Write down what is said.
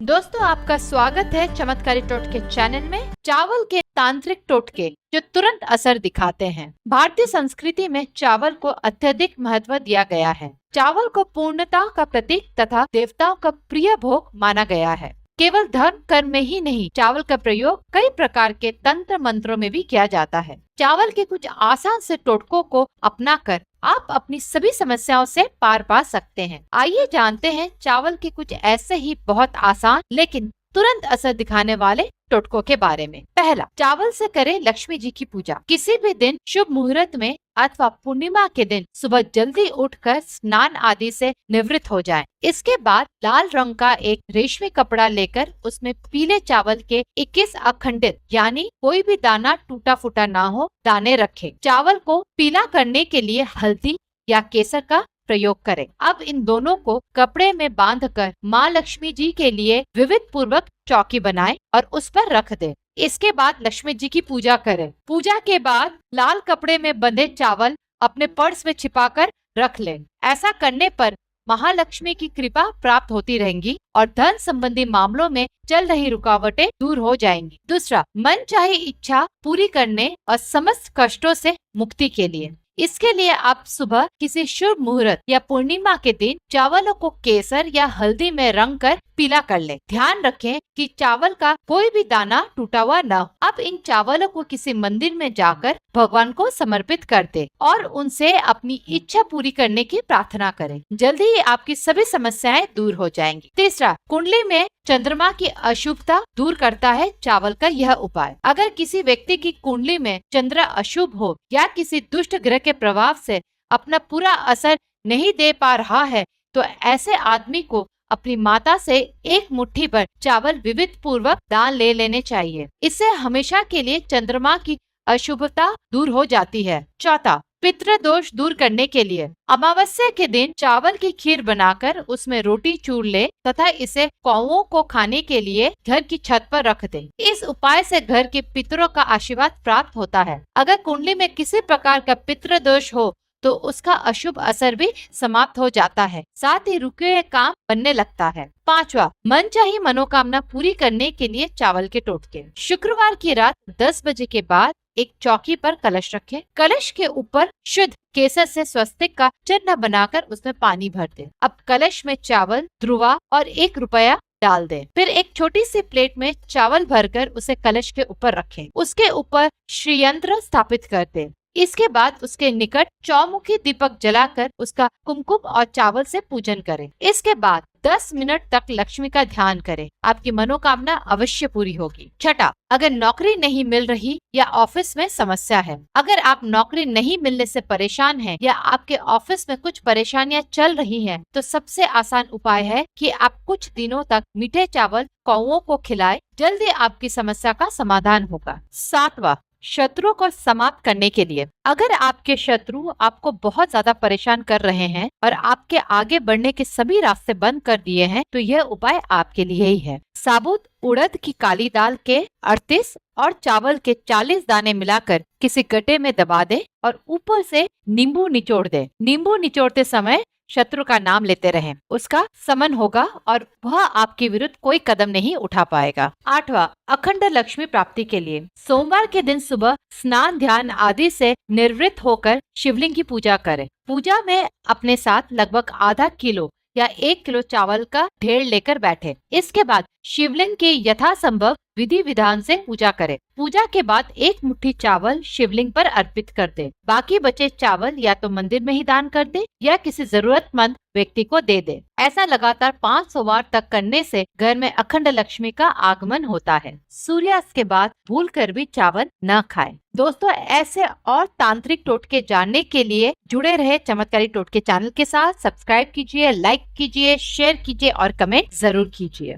दोस्तों, आपका स्वागत है चमत्कारी टोटके चैनल में। चावल के तांत्रिक टोटके जो तुरंत असर दिखाते हैं। भारतीय संस्कृति में चावल को अत्यधिक महत्व दिया गया है। चावल को पूर्णता का प्रतीक तथा देवताओं का प्रिय भोग माना गया है। केवल धर्म कर्म में ही नहीं, चावल का प्रयोग कई प्रकार के तंत्र मंत्रों में भी किया जाता है। चावल के कुछ आसान से टोटकों को अपनाकर आप अपनी सभी समस्याओं से पार पा सकते हैं। आइए जानते हैं चावल के कुछ ऐसे ही बहुत आसान लेकिन तुरंत असर दिखाने वाले टोटकों के बारे में। पहला, चावल से करें लक्ष्मी जी की पूजा। किसी भी दिन शुभ मुहूर्त में अथवा पूर्णिमा के दिन सुबह जल्दी उठकर स्नान आदि से निवृत्त हो जाएं। इसके बाद लाल रंग का एक रेशमी कपड़ा लेकर उसमें पीले चावल के 21 अखंडित यानी कोई भी दाना टूटा फूटा ना हो दाने रखें। चावल को पीला करने के लिए हल्दी या केसर का प्रयोग करें। अब इन दोनों को कपड़े में बांधकर माँ लक्ष्मी जी के लिए विविध पूर्वक चौकी बनाएं और उस पर रख दें। इसके बाद लक्ष्मी जी की पूजा करें। पूजा के बाद लाल कपड़े में बंधे चावल अपने पर्स में छिपाकर रख लें। ऐसा करने पर महालक्ष्मी की कृपा प्राप्त होती रहेंगी और धन संबंधी मामलों में चल रही रुकावटें दूर हो जाएंगी। दूसरा, मन चाही इच्छा पूरी करने और समस्त कष्टों से मुक्ति के लिए। इसके लिए आप सुबह किसी शुभ मुहूर्त या पूर्णिमा के दिन चावलों को केसर या हल्दी में रंग कर पीला कर लें। ध्यान रखें कि चावल का कोई भी दाना टूटा हुआ न हो। अब इन चावलों को किसी मंदिर में जाकर भगवान को समर्पित कर दें और उनसे अपनी इच्छा पूरी करने की प्रार्थना करें। जल्दी ही आपकी सभी समस्याएं दूर हो जाएंगी। तीसरा, कुंडली में चंद्रमा की अशुभता दूर करता है चावल का यह उपाय। अगर किसी व्यक्ति की कुंडली में चंद्र अशुभ हो या किसी दुष्ट ग्रह के प्रभाव से अपना पूरा असर नहीं दे पा रहा है तो ऐसे आदमी को अपनी माता से एक मुट्ठी भर चावल विविध पूर्वक दान ले लेने चाहिए। इससे हमेशा के लिए चंद्रमा की अशुभता दूर हो जाती है। चौथा, पितृ दोष दूर करने के लिए अमावस्या के दिन चावल की खीर बनाकर उसमें रोटी चूर ले तथा इसे कौओं को खाने के लिए घर की छत पर रख दें। इस उपाय से घर के पितरों का आशीर्वाद प्राप्त होता है। अगर कुंडली में किसी प्रकार का पितृ दोष हो तो उसका अशुभ असर भी समाप्त हो जाता है, साथ ही रुके हुए काम बनने लगता है। पांचवा, मनचाही मनोकामना पूरी करने के लिए चावल के टोटके। शुक्रवार की रात 10 बजे के बाद एक चौकी पर कलश रखें। कलश के ऊपर शुद्ध केसर से स्वस्तिक का चिन्ह बनाकर उसमें पानी भर दें। अब कलश में चावल, ध्रुवा और 1 रुपया डाल दें। फिर एक छोटी सी प्लेट में चावल भरकर उसे कलश के ऊपर रखें। उसके ऊपर श्री यंत्र स्थापित कर दें। इसके बाद उसके निकट चौमुखी दीपक जलाकर उसका कुमकुम और चावल से पूजन करें। इसके बाद 10 मिनट तक लक्ष्मी का ध्यान करें। आपकी मनोकामना अवश्य पूरी होगी। छठा, अगर नौकरी नहीं मिल रही या ऑफिस में समस्या है। अगर आप नौकरी नहीं मिलने से परेशान हैं या आपके ऑफिस में कुछ परेशानियां चल रही हैं, तो सबसे आसान उपाय है कि आप कुछ दिनों तक मीठे चावल कौओं को खिलाएं। जल्दी आपकी समस्या का समाधान होगा। सातवां, शत्रुओं को समाप्त करने के लिए अगर आपके शत्रु आपको बहुत ज्यादा परेशान कर रहे हैं और आपके आगे बढ़ने के सभी रास्ते बंद कर दिए हैं तो यह उपाय आपके लिए ही है। साबुत उड़द की काली दाल के 38 और चावल के 40 दाने मिलाकर किसी गड्ढे में दबा दें और ऊपर से नींबू निचोड़ दें। नींबू निचोड़ते समय शत्रु का नाम लेते रहें। उसका समन होगा और वह आपके विरुद्ध कोई कदम नहीं उठा पाएगा। आठवां, अखंड लक्ष्मी प्राप्ति के लिए सोमवार के दिन सुबह स्नान ध्यान आदि से निवृत्त होकर शिवलिंग की पूजा करें। पूजा में अपने साथ लगभग आधा किलो या 1 किलो चावल का ढेर लेकर बैठे। इसके बाद शिवलिंग की यथासंभव विधि विधान से पूजा करें। पूजा के बाद 1 मुट्ठी चावल शिवलिंग पर अर्पित कर दे। बाकी बचे चावल या तो मंदिर में ही दान कर दे या किसी जरूरतमंद व्यक्ति को दे दे। ऐसा लगातार 500 बार तक करने से घर में अखंड लक्ष्मी का आगमन होता है। सूर्यास्त के बाद भूलकर भी चावल न खाएं। दोस्तों, ऐसे और तांत्रिक टोटके जानने के लिए जुड़े रहे चमत्कारी टोटके चैनल के साथ। सब्सक्राइब कीजिए, लाइक कीजिए, शेयर कीजिए और कमेंट जरूर कीजिए।